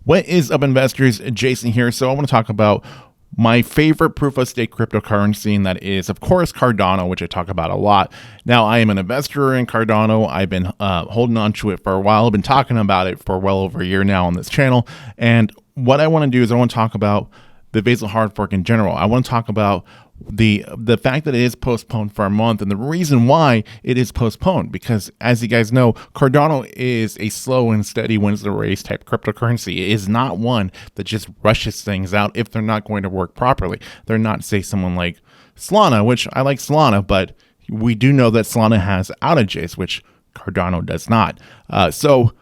What is up, investors? Jason here. So I want to talk about my favorite proof of stake cryptocurrency, and that is, of course, Cardano, which I talk about a lot. Now, I am an investor in Cardano. I've been holding on to it for a while. I've been talking about it for well over a year now on this channel. And what I want to do is I want to talk about the Vasil Hard Fork in general. I want to talk about the fact that it is postponed for a month, and the reason why it is postponed, because as you guys know, Cardano is a slow and steady wins the race type cryptocurrency. It is not one that just rushes things out if they're not going to work properly. They're not, say, someone like Solana, which I like Solana, but we do know that Solana has outages, which Cardano does not. So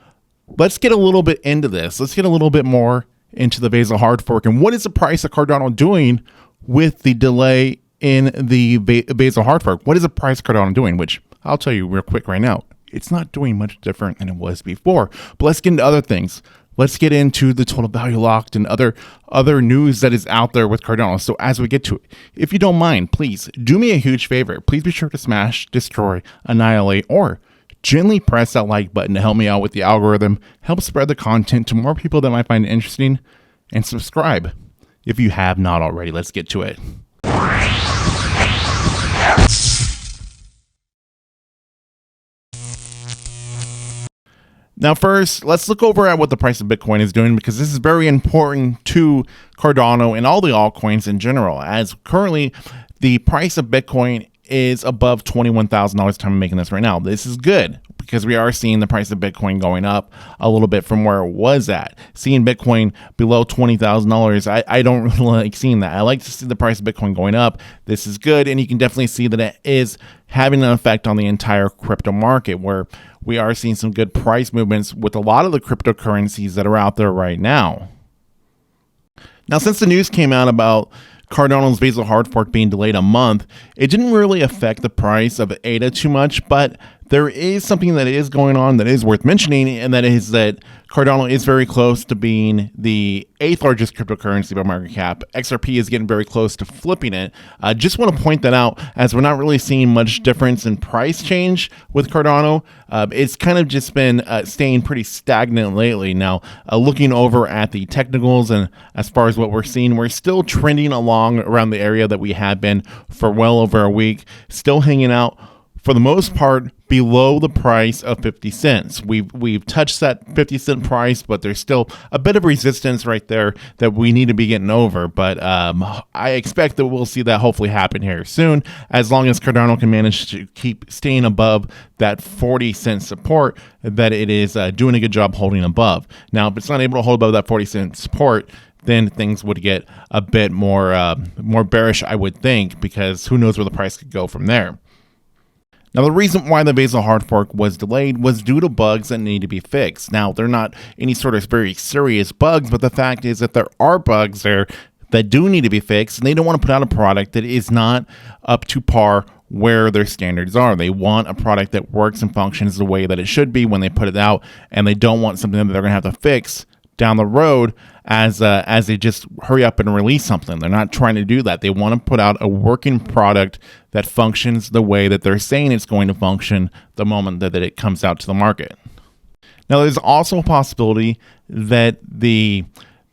let's get a little bit into this. Let's get a little bit more into the Vasil Hard Fork and what is the price of Cardano doing with the delay in the Vasil Hard Fork. What is the price of Cardano doing? Which I'll tell you real quick right now. It's not doing much different than it was before. But let's get into other things. Let's get into the total value locked and other news that is out there with Cardano. So as we get to it, if you don't mind, please do me a huge favor. Please be sure to smash, destroy, annihilate, or gently press that like button to help me out with the algorithm, help spread the content to more people that might find it interesting, and subscribe if you have not already. Let's get to it. Now, first, let's look over at what the price of Bitcoin is doing, because this is very important to Cardano and all the altcoins in general, as currently the price of Bitcoin is above $21,000 time I'm making this right now. This is good because we are seeing the price of Bitcoin going up a little bit from where it was at. Seeing Bitcoin below $20,000, I don't really like seeing that. I like to see the price of Bitcoin going up. This is good, and you can definitely see that it is having an effect on the entire crypto market, where we are seeing some good price movements with a lot of the cryptocurrencies that are out there right now. Now, since the news came out about Cardano's Vasil Hard Fork being delayed a month, it didn't really affect the price of ADA too much, but there is something that is going on that is worth mentioning, and that is that Cardano is very close to being the 8th largest cryptocurrency by market cap. XRP is getting very close to flipping it. Just want to point that out, as we're not really seeing much difference in price change with Cardano. It's kind of just been staying pretty stagnant lately. Now, looking over at the technicals, and as far as what we're seeing, we're still trending along around the area that we have been for well over a week, still hanging out for the most part below the price of 50 cents. We've touched that 50-cent price, but there's still a bit of resistance right there that we need to be getting over. But I expect that we'll see that hopefully happen here soon, as long as Cardano can manage to keep staying above that 40-cent support that it is doing a good job holding above. Now, if it's not able to hold above that 40-cent support, then things would get a bit more bearish, I would think, because who knows where the price could go from there. Now, the reason why the Vasil Hard Fork was delayed was due to bugs that need to be fixed. Now, they're not any sort of very serious bugs, but the fact is that there are bugs there that do need to be fixed, and they don't want to put out a product that is not up to par where their standards are. They want a product that works and functions the way that it should be when they put it out, and they don't want something that they're going to have to fix down the road as they just hurry up and release something. They're not trying to do that. They want to put out a working product that functions the way that they're saying it's going to function the moment that it comes out to the market. Now, there's also a possibility that the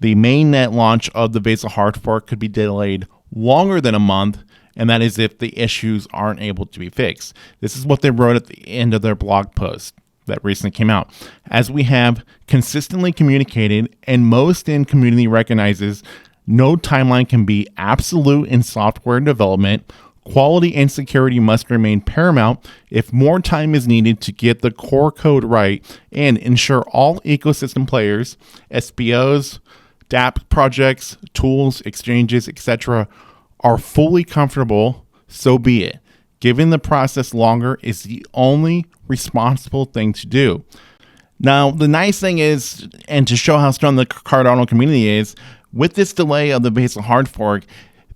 mainnet launch of the Vasil Hard Fork could be delayed longer than a month, and that is if the issues aren't able to be fixed. This is what they wrote at the end of their blog post that recently came out. As we have consistently communicated, and most in community recognizes, no timeline can be absolute in software development. Quality and security must remain paramount. If more time is needed to get the core code right and ensure all ecosystem players, SPOs, dApp projects, tools, exchanges, etc., are fully comfortable, so be it. Giving the process longer is the only responsible thing to do. Now, the nice thing is, and to show how strong the Cardano community is, with this delay of the Vasil Hard Fork,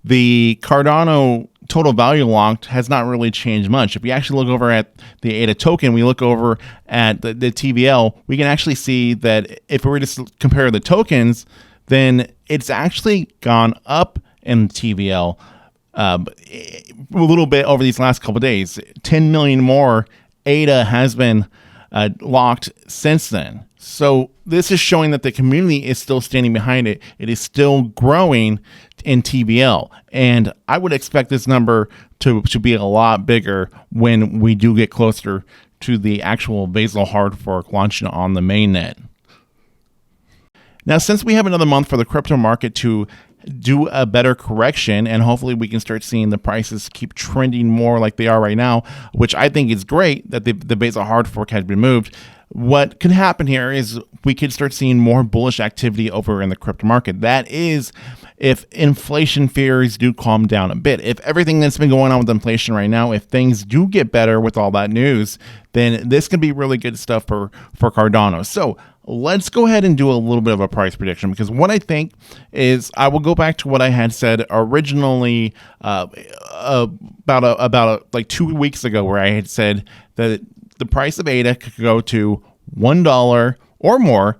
the Cardano total value locked has not really changed much. If we actually look over at the ADA token, we look over at the TVL, we can actually see that if we were to compare the tokens, then it's actually gone up in TVL a little bit over these last couple of days. 10 million more ADA has been locked since then. So this is showing that the community is still standing behind it. It is still growing in TVL. And I would expect this number to be a lot bigger when we do get closer to the actual Vasil Hard Fork launching on the mainnet. Now, since we have another month for the crypto market to do a better correction, and hopefully we can start seeing the prices keep trending more like they are right now, which I think is great that the Vasil Hard Fork has been moved. What could happen here is we could start seeing more bullish activity over in the crypto market. That is, if inflation fears do calm down a bit. If everything that's been going on with inflation right now, if things do get better with all that news, then this could be really good stuff for Cardano. So let's go ahead and do a little bit of a price prediction, because what I think is, I will go back to what I had said originally about like 2 weeks ago, where I had said that the price of ADA could go to $1 or more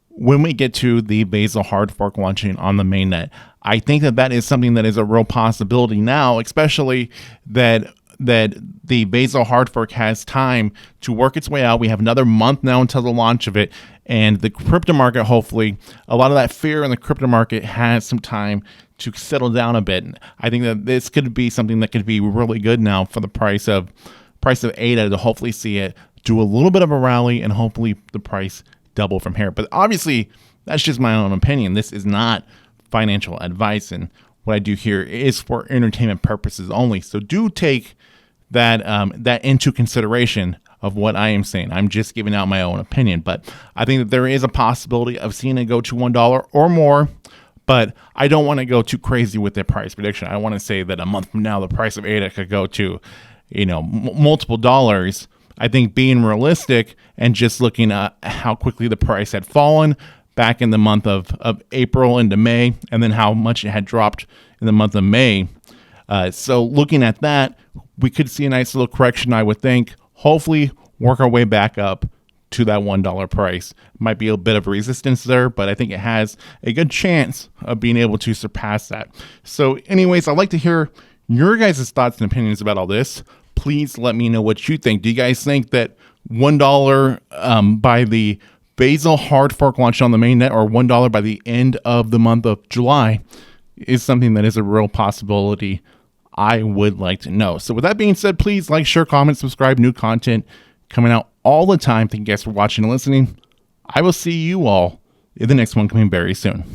when we get to the Vasil Hard Fork launching on the mainnet. I think that is something that is a real possibility now, especially that the Vasil Hard Fork has time to work its way out. We have another month now until the launch of it, and the crypto market, hopefully, a lot of that fear in the crypto market has some time to settle down a bit. I think that this could be something that could be really good now for the price of ADA, to hopefully see it do a little bit of a rally and hopefully the price double from here. But obviously, that's just my own opinion. This is not financial advice, and what I do here is for entertainment purposes only. So do take that into consideration of what I am saying. I'm just giving out my own opinion, but I think that there is a possibility of seeing it go to $1 or more. But I don't want to go too crazy with the price prediction. I want to say that a month from now, the price of ADA could go to, multiple dollars. I think being realistic and just looking at how quickly the price had fallen back in the month of April into May, and then how much it had dropped in the month of May. So looking at that, we could see a nice little correction, I would think. Hopefully work our way back up to that $1 price. Might be a bit of resistance there, but I think it has a good chance of being able to surpass that. So anyways, I'd like to hear your guys' thoughts and opinions about all this. Please let me know what you think. Do you guys think that $1 by the Vasil Hard Fork launch on the mainnet, or $1 by the end of the month of July, is something that is a real possibility? I would like to know. So with that being said, please like, share, comment, subscribe. New content coming out all the time. Thank you guys for watching and listening. I will see you all in the next one coming very soon.